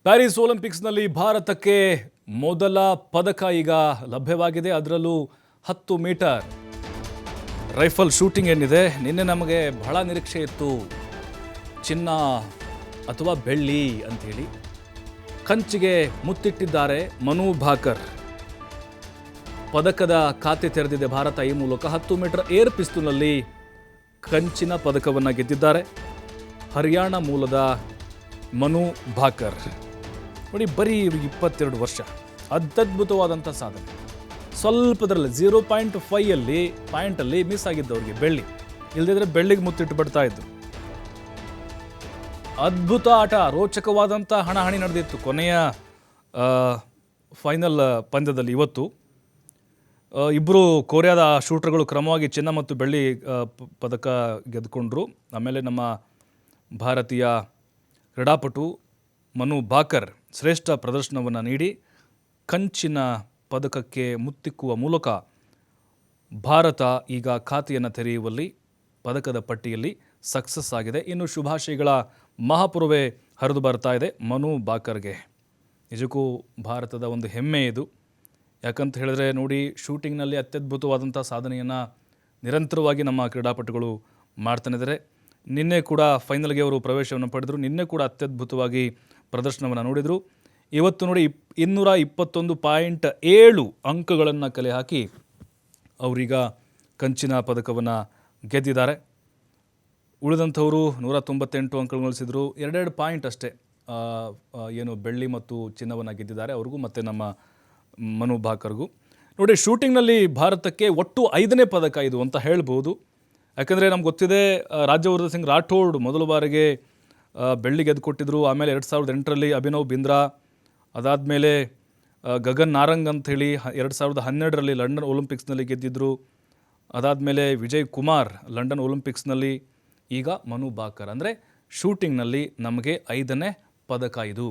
Paris ಒಲಿಂಪಿಕ್ಸ್ನಲ್ಲಿ ಭಾರತಕ್ಕೆ ಮೊದಲ ಪದಕ ಈಗ ಲಭ್ಯವಾಗಿದೆ. ಅದರಲ್ಲೂ 10 ಮೀಟರ್ ರೈಫಲ್ ಶೂಟಿಂಗ್ ಏನಿದೆ, ನಿನ್ನೆ ನಮಗೆ ಬಹಳ ನಿರೀಕ್ಷೆ ಇತ್ತು, ಚಿನ್ನ ಅಥವಾ ಬೆಳ್ಳಿ ಅಂಥೇಳಿ. ಕಂಚಿಗೆ ಮುತ್ತಿಟ್ಟಿದ್ದಾರೆ ಮನು ಭಾಕರ್. ಪದಕದ ಖಾತೆ ತೆರೆದಿದೆ ಭಾರತ. ಈ ಮೂಲಕ 10 ಮೀಟರ್ ಏರ್ ಪಿಸ್ತೂಲ್ನಲ್ಲಿ ಕಂಚಿನ ಪದಕವನ್ನು ಗೆದ್ದಿದ್ದಾರೆ ಹರಿಯಾಣ ಮೂಲದ ಮನು ಭಾಕರ್. ನೋಡಿ, ಬರೀ 22 ವರ್ಷ, ಅತ್ಯದ್ಭುತವಾದಂಥ ಸಾಧನೆ. ಸ್ವಲ್ಪದರಲ್ಲಿ 0.5 ಪಾಯಿಂಟಲ್ಲಿ ಮಿಸ್ ಆಗಿದ್ದವ್ರಿಗೆ ಬೆಳ್ಳಿ, ಇಲ್ಲದಿದ್ದರೆ ಬೆಳ್ಳಿಗೆ ಮುತ್ತಿಟ್ಟು ಬಿಡ್ತಾ ಇದ್ರು. ಅದ್ಭುತ ಆಟ, ರೋಚಕವಾದಂಥ ಹಣಾಹಣಿ ನಡೆದಿತ್ತು ಕೊನೆಯ ಫೈನಲ್ ಪಂದ್ಯದಲ್ಲಿ. ಇವತ್ತು ಇಬ್ಬರು ಕೊರಿಯಾದ ಶೂಟರ್ಗಳು ಕ್ರಮವಾಗಿ ಚಿನ್ನ ಮತ್ತು ಬೆಳ್ಳಿ ಪದಕ ಗೆದ್ದುಕೊಂಡ್ರು. ಆಮೇಲೆ ನಮ್ಮ ಭಾರತೀಯ ಕ್ರೀಡಾಪಟು ಮನು ಭಾಕರ್ ಶ್ರೇಷ್ಠ ಪ್ರದರ್ಶನವನ್ನು ನೀಡಿ ಕಂಚಿನ ಪದಕಕ್ಕೆ ಮುತ್ತಿಕ್ಕುವ ಮೂಲಕ ಭಾರತ ಈಗ ಖಾತೆಯನ್ನು ತೆರೆಯುವಲ್ಲಿ ಪದಕದ ಪಟ್ಟಿಯಲ್ಲಿ ಸಕ್ಸಸ್ ಆಗಿದೆ. ಇನ್ನು ಶುಭಾಶಯಗಳ ಮಹಾಪುರವೇ ಹರಿದು ಬರ್ತಾ ಇದೆ ಮನು ಭಾಕರ್ಗೆ. ನಿಜಕ್ಕೂ ಭಾರತದ ಒಂದು ಹೆಮ್ಮೆ ಇದು. ಯಾಕಂತ ಹೇಳಿದ್ರೆ ನೋಡಿ, ಶೂಟಿಂಗ್ನಲ್ಲಿ ಅತ್ಯದ್ಭುತವಾದಂಥ ಸಾಧನೆಯನ್ನು ನಿರಂತರವಾಗಿ ನಮ್ಮ ಕ್ರೀಡಾಪಟುಗಳು ಮಾಡ್ತಾನಿದ್ದಾರೆ. ನಿನ್ನೆ ಕೂಡ ಫೈನಲ್ಗೆ ಅವರು ಪ್ರವೇಶವನ್ನು ಪಡೆದರು. ನಿನ್ನೆ ಕೂಡ ಅತ್ಯದ್ಭುತವಾಗಿ ಪ್ರದರ್ಶನವನ್ನು ನೋಡಿದರು. ಇವತ್ತು ನೋಡಿ 221.7 ಅಂಕಗಳನ್ನು ಕಲೆ ಹಾಕಿ ಅವರೀಗ ಕಂಚಿನ ಪದಕವನ್ನು ಗೆದ್ದಿದ್ದಾರೆ. ಉಳಿದಂಥವರು 198 ಅಂಕಗಳು ಗಳಿಸಿದರು. 2 ಪಾಯಿಂಟ್ ಅಷ್ಟೇ ಏನು ಬೆಳ್ಳಿ ಮತ್ತು ಚಿನ್ನವನ್ನು ಗೆದ್ದಿದ್ದಾರೆ ಅವ್ರಿಗೂ ಮತ್ತು ನಮ್ಮ ಮನು ಭಾಕರ್ಗೂ. ನೋಡಿ, ಶೂಟಿಂಗ್ನಲ್ಲಿ ಭಾರತಕ್ಕೆ ಒಟ್ಟು 5ನೇ ಪದಕ ಇದು ಅಂತ ಹೇಳ್ಬೋದು. ಯಾಕಂದರೆ ನಮ್ಗೆ ಗೊತ್ತಿದೆ, ರಾಜ್ಯವರ್ಧನ್ ಸಿಂಗ್ ರಾಠೋಡ್ ಮೊದಲ ಬಾರಿಗೆ ಬೆಳ್ಳಿ ಗೆದ್ದುಕೊಟ್ಟಿದ್ರು. ಆಮೇಲೆ 2008ರಲ್ಲಿ ಅಭಿನವ್ ಬಿಂದ್ರಾ, ಅದಾದಮೇಲೆ ಗಗನ್ ನಾರಂಗ್ ಅಂಥೇಳಿ 2012ರಲ್ಲಿ ಲಂಡನ್ ಒಲಿಂಪಿಕ್ಸ್ನಲ್ಲಿ ಗೆದ್ದಿದ್ರು. ಅದಾದಮೇಲೆ ವಿಜಯ್ ಕುಮಾರ್ ಲಂಡನ್ ಒಲಿಂಪಿಕ್ಸ್ನಲ್ಲಿ. ಈಗ ಮನು ಭಾಕರ್. ಅಂದರೆ ಶೂಟಿಂಗ್ನಲ್ಲಿ ನಮಗೆ 5ನೇ ಪದಕ ಇದು.